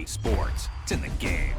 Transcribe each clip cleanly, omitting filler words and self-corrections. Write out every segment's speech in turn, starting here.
sports. It's in the game.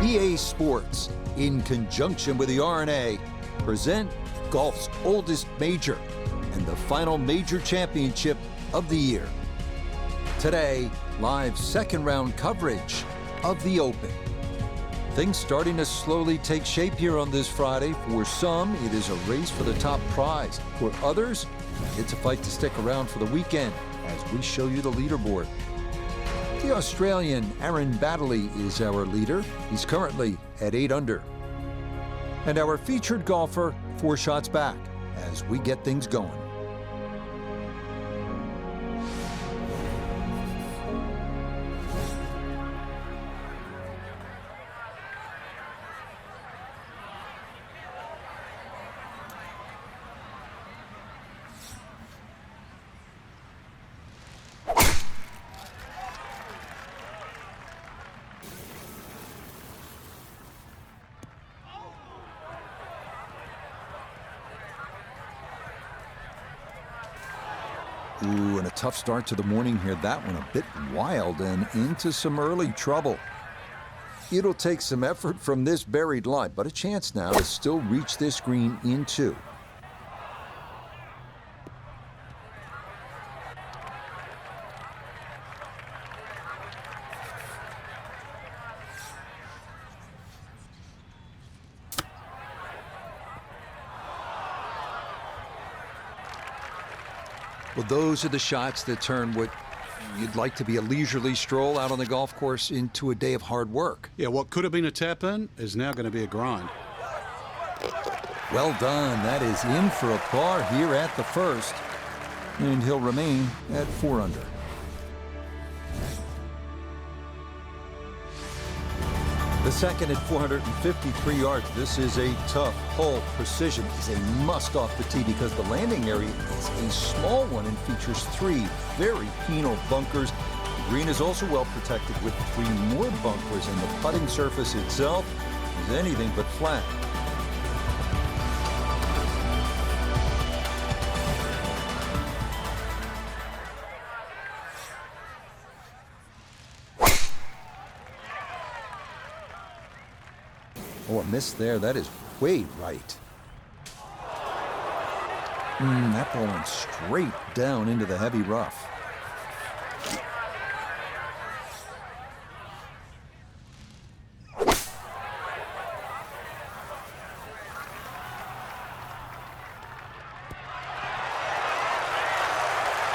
EA Sports, in conjunction with the R&A, present golf's oldest major and the final major championship of the year. Today, live second round coverage of the Open. Things starting to slowly take shape here on this Friday. For some, it is a race for the top prize. For others, it's a fight to stick around for the weekend as we show you the leaderboard. The Australian Aaron Baddeley is our leader. He's currently at 8 under. And our featured golfer, 4 shots back as we get things going. Ooh, and a tough start to the morning here. That one a bit wild and into some early trouble. It'll take some effort from this buried lie, but a chance now to still reach this green in 2. Well, those are the shots that turn what you'd like to be a leisurely stroll out on the golf course into a day of hard work. Yeah, what could have been a tap-in is now going to be a grind. Well done. That is in for a par here at the first. And he'll remain at 4 under. The second at 453 yards. This is a tough hole. Precision is a must off the tee because the landing area is a small one and features 3 very penal bunkers. The green is also well protected with 3 more bunkers, and the putting surface itself is anything but flat. Oh, a miss there. That is way right. That ball went straight down into the heavy rough.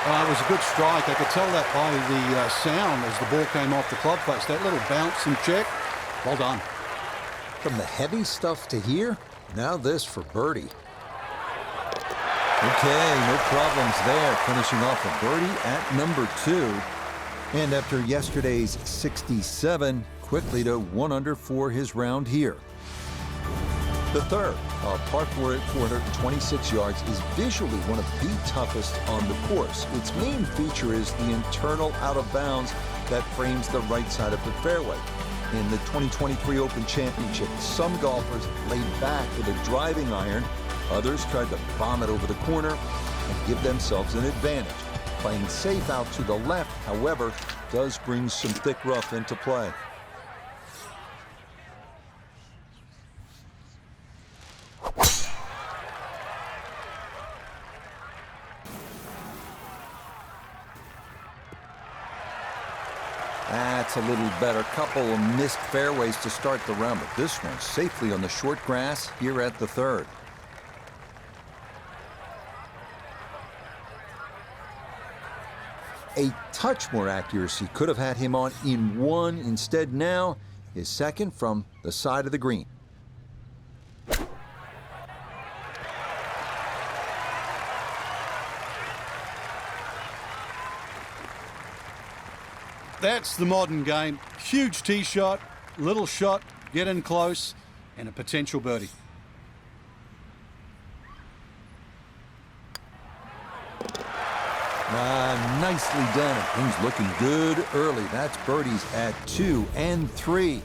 It was a good strike. I could tell that by the sound as the ball came off the club face. That little bounce and check. Well done. From the heavy stuff to here, now this for birdie. Okay, no problems there. Finishing off a birdie at number 2. And after yesterday's 67, quickly to 1 under for his round here. The third, a par 4 at 426 yards, is visually one of the toughest on the course. Its main feature is the internal out of bounds that frames the right side of the fairway. In the 2023 Open Championship, some golfers laid back with a driving iron. Others tried to bomb it over the corner and give themselves an advantage. Playing safe out to the left, however, does bring some thick rough into play. That's a little better. Couple of missed fairways to start the round, but this one safely on the short grass here at the third. A touch more accuracy could have had him on in 1. Instead now, his second from the side of the green. That's the modern game. Huge tee shot, little shot, get in close, and a potential birdie. Nicely done. Things looking good early. That's birdies at 2 and 3.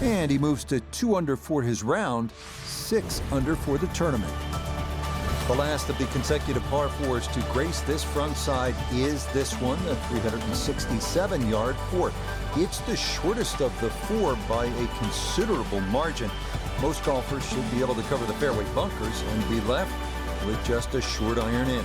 And he moves to 2 under for his round, 6 under for the tournament. The last of the consecutive par fours to grace this front side is this one, the 367-yard fourth. It's the shortest of the four by a considerable margin. Most golfers should be able to cover the fairway bunkers and be left with just a short iron in.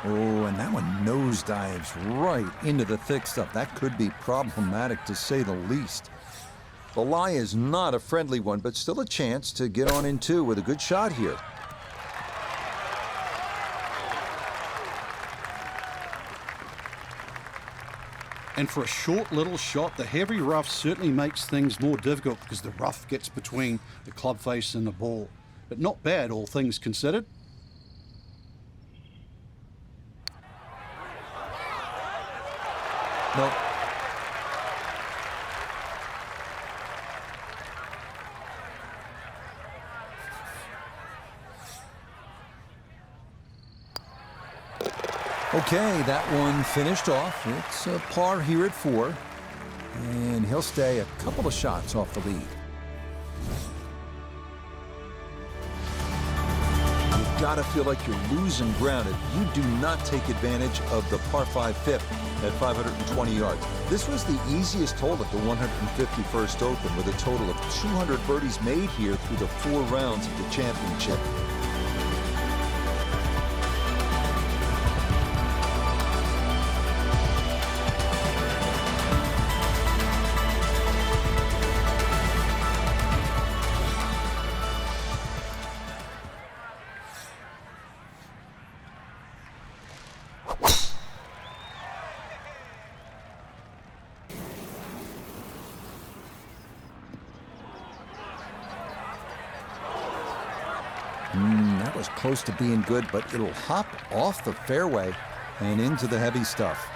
Oh, and that one nosedives right into the thick stuff. That could be problematic, to say the least. The lie is not a friendly one, but still a chance to get on in two with a good shot here. And for a short little shot, the heavy rough certainly makes things more difficult because the rough gets between the club face and the ball. But not bad, all things considered. Nope. Okay, that one finished off. It's a par here at 4. And he'll stay a couple of shots off the lead. You've got to feel like you're losing ground if you do not take advantage of the par 5 fifth at 520 yards. This was the easiest hole at the 151st Open, with a total of 200 birdies made here through the 4 rounds of the championship. That was close to being good, but it'll hop off the fairway and into the heavy stuff.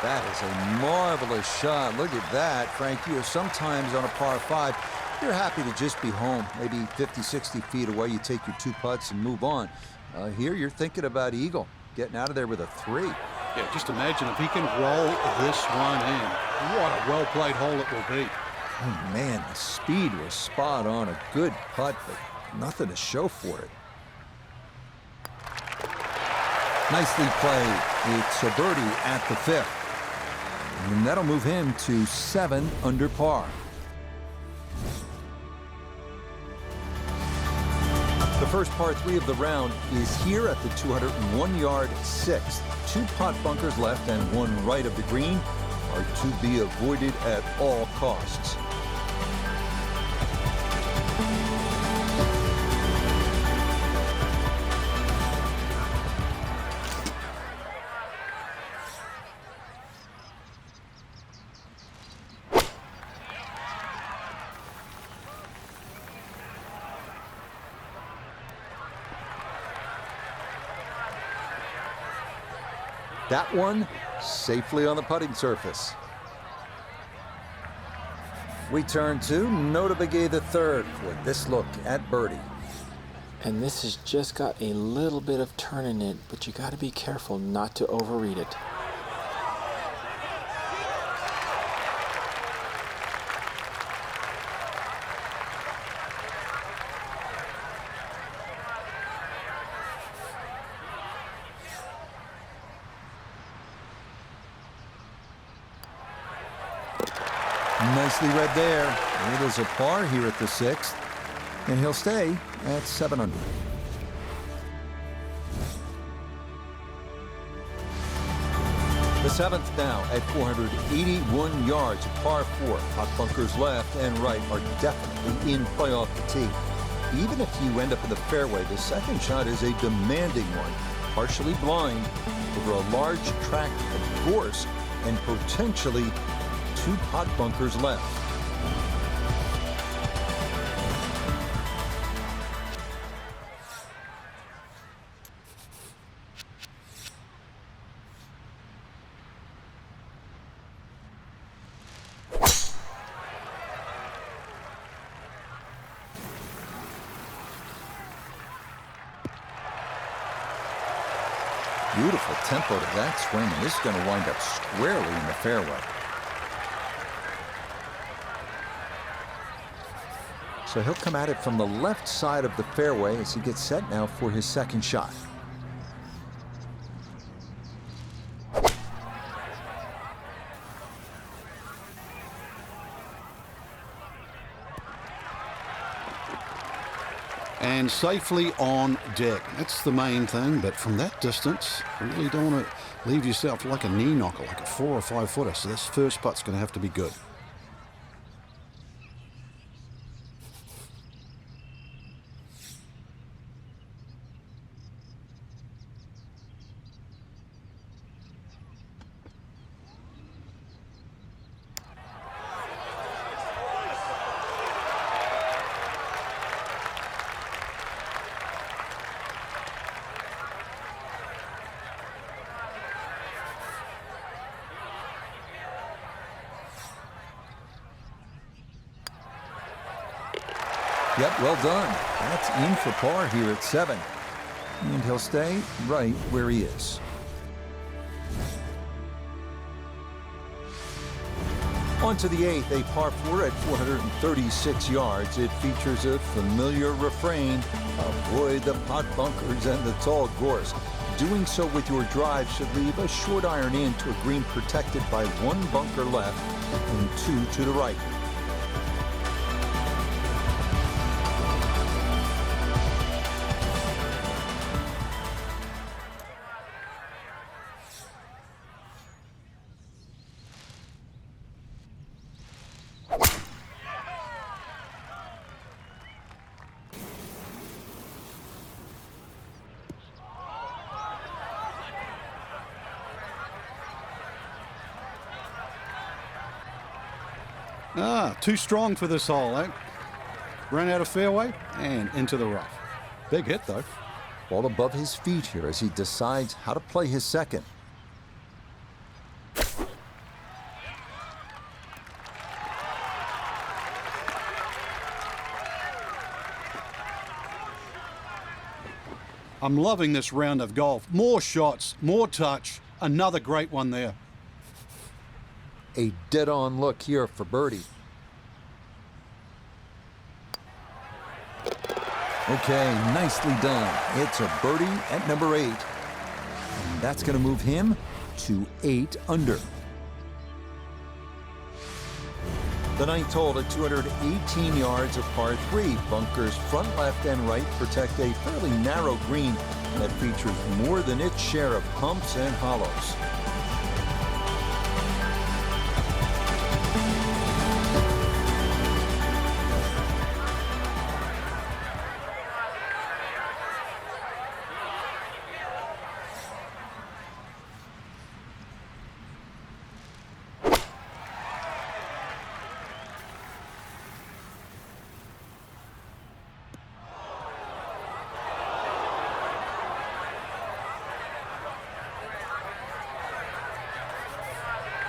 That is a marvelous shot. Look at that, Frank. You know, sometimes on a par 5, you're happy to just be home, maybe 50, 60 feet away. You take your 2 putts and move on. Here, you're thinking about eagle, getting out of there with a 3. Yeah, just imagine if he can roll this one in. What a well-played hole it will be. Oh, man, the speed was spot on. A good putt, but nothing to show for it. Nicely played. It's a birdie at the 5th. And that'll move him to 7 under par. The first par 3 of the round is here at the 201-yard 6th. 2 putt bunkers left and 1 right of the green are to be avoided at all costs. That one safely on the putting surface. We turn to Nota Begay III for this look at birdie. And this has just got a little bit of turn in it, but you got to be careful not to overread it. Nicely read there. It is a par here at the 6th, and he'll stay at 7 under. The 7th now at 481 yards, a par 4. Hot bunkers left and right are definitely in play off the tee. Even if you end up in the fairway, the second shot is a demanding one, partially blind over a large tract of gorse and potentially 2 pot bunkers left. Beautiful tempo to that swing, and this is going to wind up squarely in the fairway. So he'll come at it from the left side of the fairway as he gets set now for his second shot. And safely on deck. That's the main thing, but from that distance, you really don't want to leave yourself like a knee knocker, like a 4 or 5 footer. So this first putt's going to have to be good. Yep, well done. That's in for par here at 7. And he'll stay right where he is. On to the 8th, a par 4 at 436 yards. It features a familiar refrain: avoid the pot bunkers and the tall gorse. Doing so with your drive should leave a short iron in to a green protected by 1 bunker left and 2 to the right. Too strong for this hole, eh? Ran out of fairway and into the rough. Big hit, though. Ball above his feet here as he decides how to play his second. I'm loving this round of golf. More shots, more touch. Another great one there. A dead-on look here for birdie. Okay, nicely done. It's a birdie at number 8. And that's going to move him to 8 under. The 9th hole at 218 yards of par 3. Bunkers front, left, and right protect a fairly narrow green that features more than its share of humps and hollows.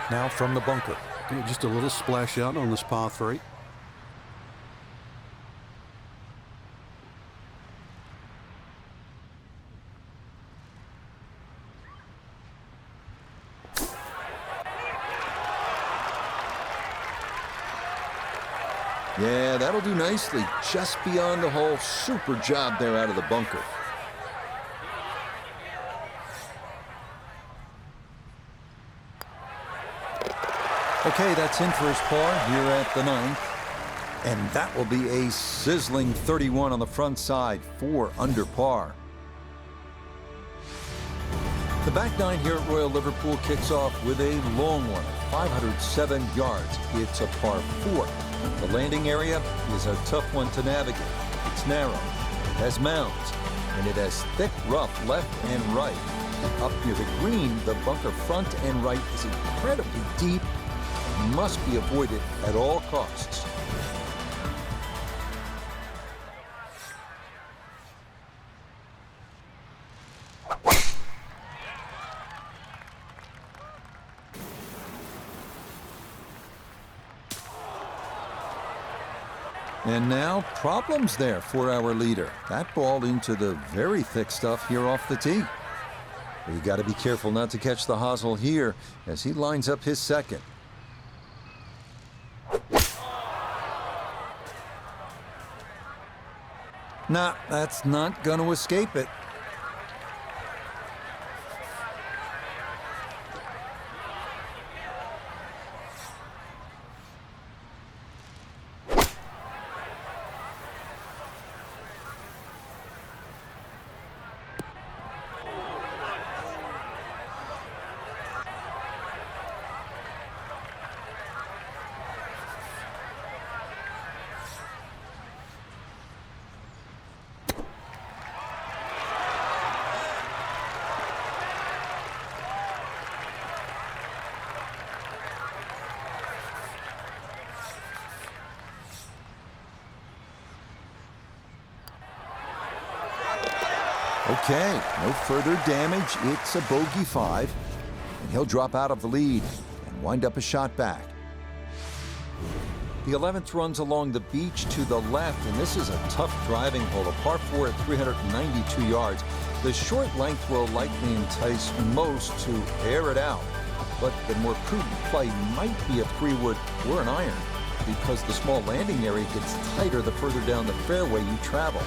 Now from the bunker. Just a little splash out on this par 3. Yeah, that'll do nicely. Just beyond the hole. Super job there out of the bunker. Okay, that's in for his par here at the 9th. And that will be a sizzling 31 on the front side, 4 under par. The back 9 here at Royal Liverpool kicks off with a long one, 507 yards. It's a par 4. The landing area is a tough one to navigate. It's narrow, it has mounds, and it has thick rough left and right. Up near the green, the bunker front and right is incredibly deep and must be avoided at all costs. And now, problems there for our leader. That ball into the very thick stuff here off the tee. You got to be careful not to catch the hosel here as he lines up his second. Nah, that's not going to escape it. Okay, no further damage. It's a bogey 5, and he'll drop out of the lead and wind up a shot back. The 11th runs along the beach to the left, and this is a tough driving hole, a par 4 at 392 yards. The short length will likely entice most to air it out, but the more prudent play might be a 3-wood or an iron, because the small landing area gets tighter the further down the fairway you travel.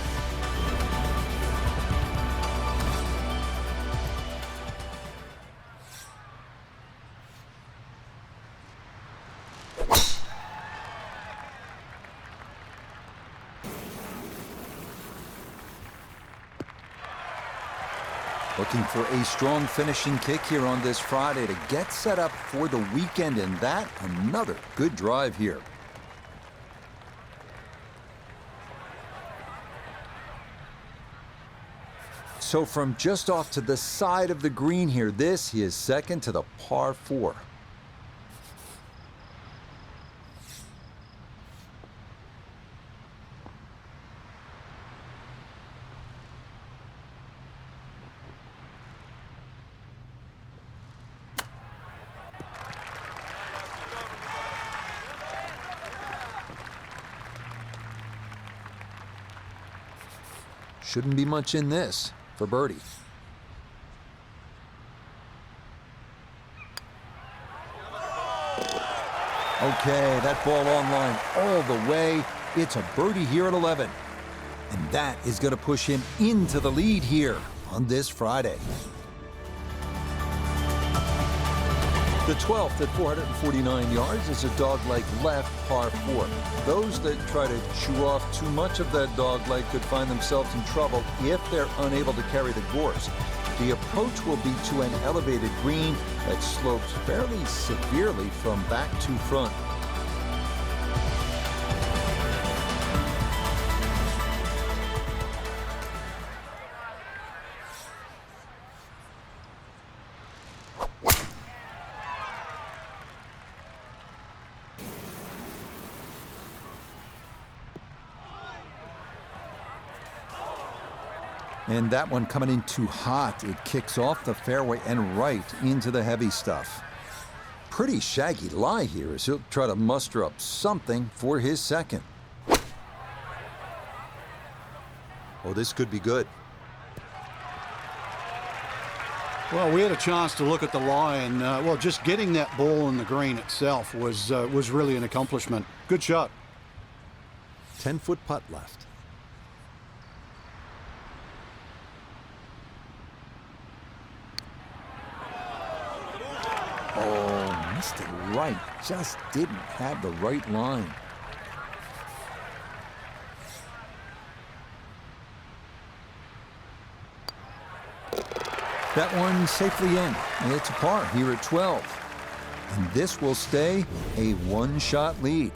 Looking for a strong finishing kick here on this Friday to get set up for the weekend, and that another good drive here. So from just off to the side of the green here, this is second to the par 4. Shouldn't be much in this for birdie. Okay, that ball online all the way. It's a birdie here at 11. And that is going to push him into the lead here on this Friday. The 12th at 449 yards is a dog-leg left par 4. Those that try to chew off too much of that dog-leg could find themselves in trouble if they're unable to carry the course. The approach will be to an elevated green that slopes fairly severely from back to front. And that one coming in too hot. It kicks off the fairway and right into the heavy stuff. Pretty shaggy lie here as he'll try to muster up something for his second. Oh, this could be good. Well, we had a chance to look at the lie, and well, just getting that ball in the green itself was really an accomplishment. Good shot. 10-foot putt left. Oh, missed it right. Just didn't have the right line. That one safely in. It's a par here at 12. And this will stay a one-shot lead.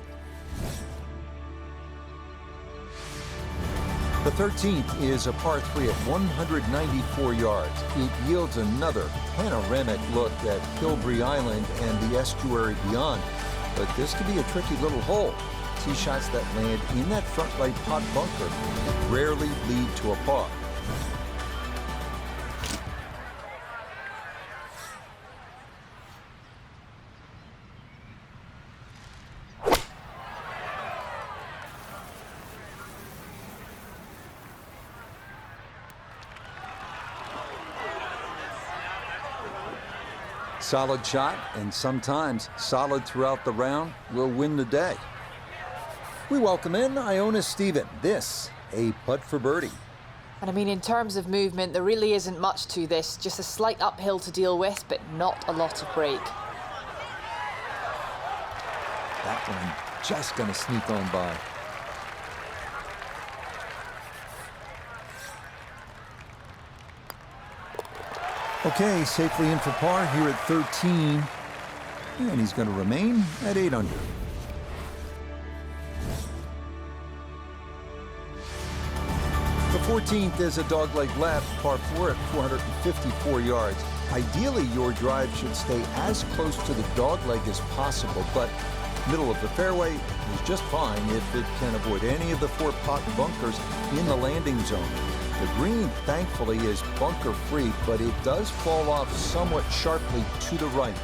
The 13th is a par 3 at 194 yards. It yields another panoramic look at Kilbree Island and the estuary beyond. But this could be a tricky little hole. Tee shots that land in that front right pot bunker rarely lead to a par. Solid shot, and sometimes solid throughout the round, will win the day. We welcome in Iona Stephen. This, a putt for birdie. And I mean, in terms of movement, there really isn't much to this. Just a slight uphill to deal with, but not a lot of break. That one just going to sneak on by. Okay, safely in for par here at 13. And he's going to remain at 8 under. The 14th is a dogleg left, par 4 at 454 yards. Ideally, your drive should stay as close to the dogleg as possible, but middle of the fairway is just fine if it can avoid any of the 4 pot bunkers in the landing zone. The green, thankfully, is bunker-free, but it does fall off somewhat sharply to the right.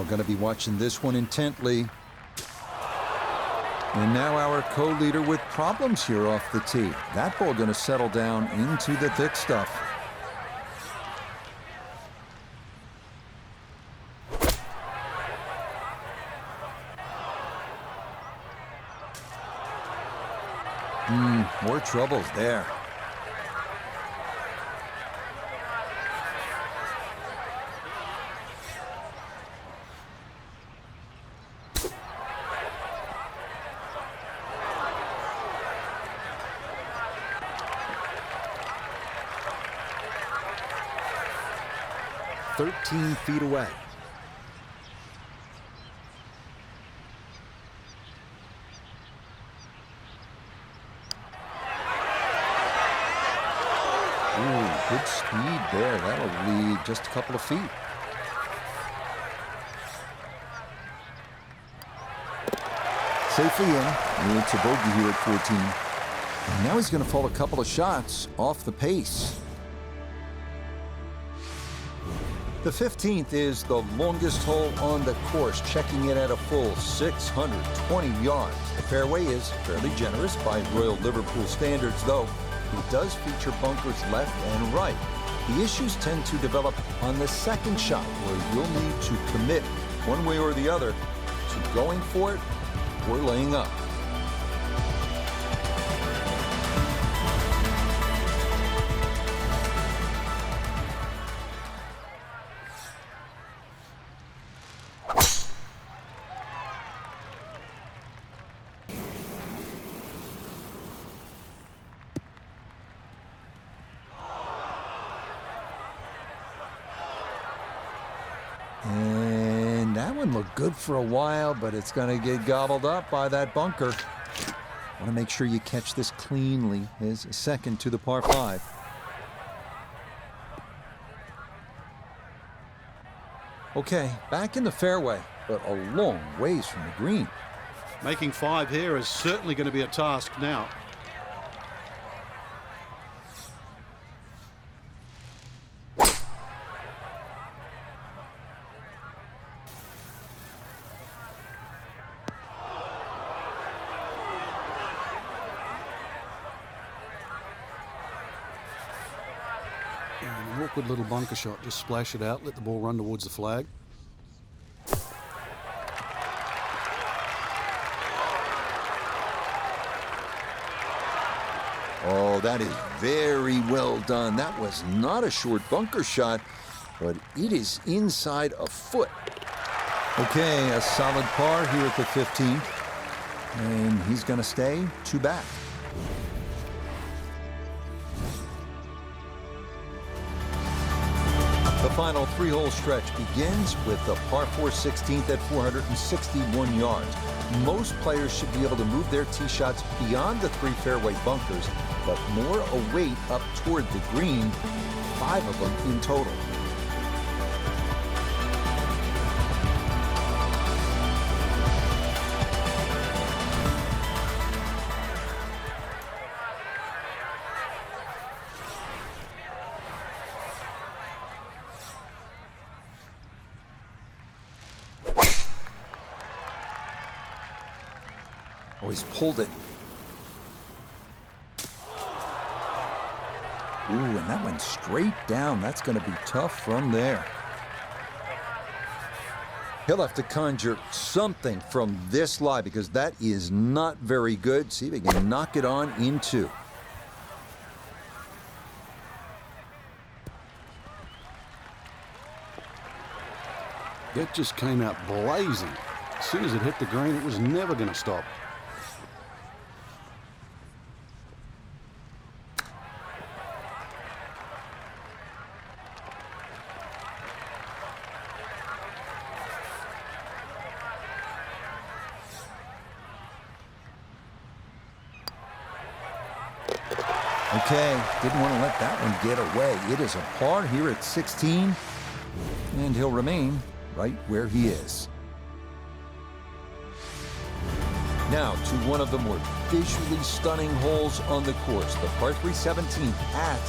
Going to be watching this one intently. And now our co-leader with problems here off the tee. That ball going to settle down into the thick stuff. More troubles there. Feet away. Ooh, good speed there. That'll lead just a couple of feet. Safely in. It's a bogey here at 14. And now he's going to fall a couple of shots off the pace. The 15th is the longest hole on the course, checking it at a full 620 yards. The fairway is fairly generous by Royal Liverpool standards, though it does feature bunkers left and right. The issues tend to develop on the second shot, where you'll need to commit one way or the other to going for it or laying up. And that one looked good for a while, but it's going to get gobbled up by that bunker. Want to make sure you catch this cleanly. Is second to the par 5. Okay, back in the fairway, but a long ways from the green. Making 5 here is certainly going to be a task now. An awkward little bunker shot. Just splash it out, let the ball run towards the flag. Oh, that is very well done. That was not a short bunker shot, but it is inside a foot. Okay, a solid par here at the 15th. And he's going to stay 2 back. The final 3-hole stretch begins with the par 4 16th at 461 yards. Most players should be able to move their tee shots beyond the 3 fairway bunkers, but more await up toward the green, 5 of them in total. Oh, he's pulled it. Ooh, and that went straight down. That's going to be tough from there. He'll have to conjure something from this lie because that is not very good. See if he can knock it on in two. That just came out blazing. As soon as it hit the green, it was never going to stop. Okay, didn't want to let that one get away. It is a par here at 16, and he'll remain right where he is. Now to one of the more visually stunning holes on the course, the par 3 17th at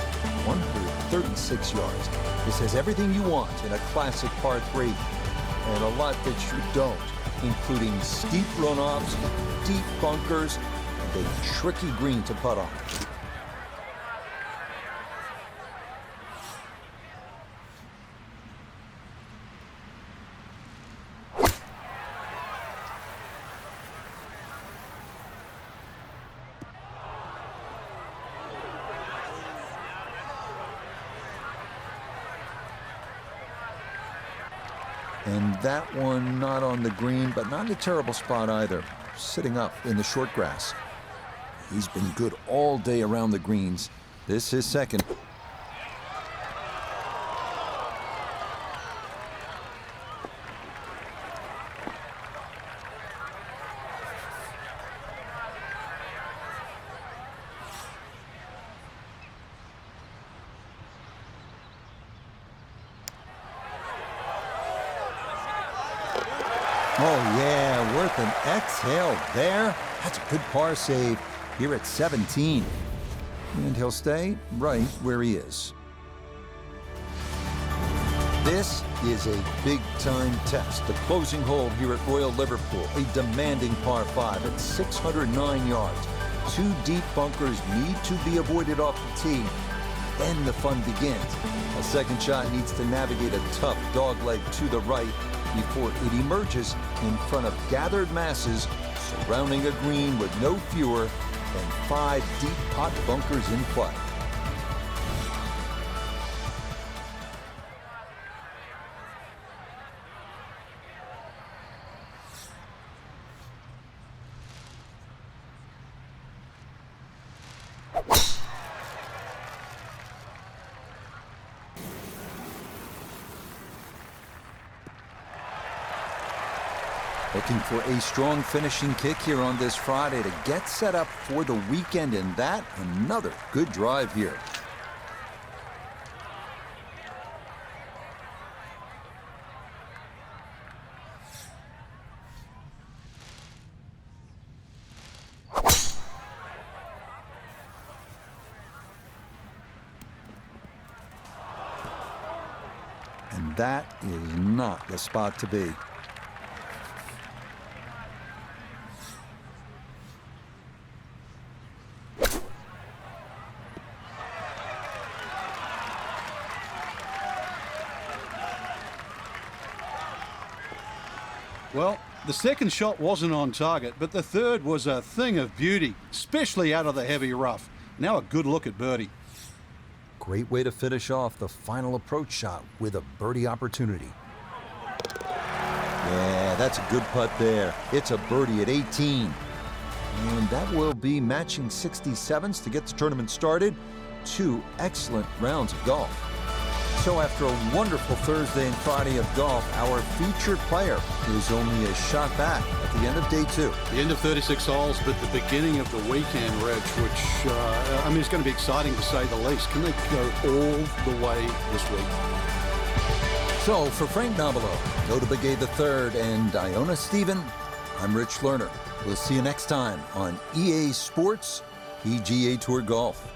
136 yards. This has everything you want in a classic par 3, and a lot that you don't, including steep runoffs, deep bunkers, and a tricky green to putt on. And that one not on the green, but not in a terrible spot either. Sitting up in the short grass. He's been good all day around the greens. This is second. Oh, yeah, worth an exhale there. That's a good par save here at 17. And he'll stay right where he is. This is a big-time test. The closing hole here at Royal Liverpool, a demanding par 5 at 609 yards. Two deep bunkers need to be avoided off the tee. Then the fun begins. A second shot needs to navigate a tough dogleg to the right before it emerges in front of gathered masses surrounding a green with no fewer than 5 deep pot bunkers in play. Looking for a strong finishing kick here on this Friday to get set up for the weekend, and that another good drive here. And that is not the spot to be. Well, the second shot wasn't on target, but the third was a thing of beauty, especially out of the heavy rough. Now a good look at birdie. Great way to finish off the final approach shot with a birdie opportunity. Yeah, that's a good putt there. It's a birdie at 18. And that will be matching 67s to get the tournament started. 2 excellent rounds of golf. So after a wonderful Thursday and Friday of golf, our featured player is only a shot back at the end of day 2. The end of 36 holes, but the beginning of the weekend, Reg, which, I mean, it's going to be exciting to say the least. Can they go all the way this week? So for Frank Nobilo, Go to Begay III, and Iona Stephen, I'm Rich Lerner. We'll see you next time on EA Sports PGA Tour Golf.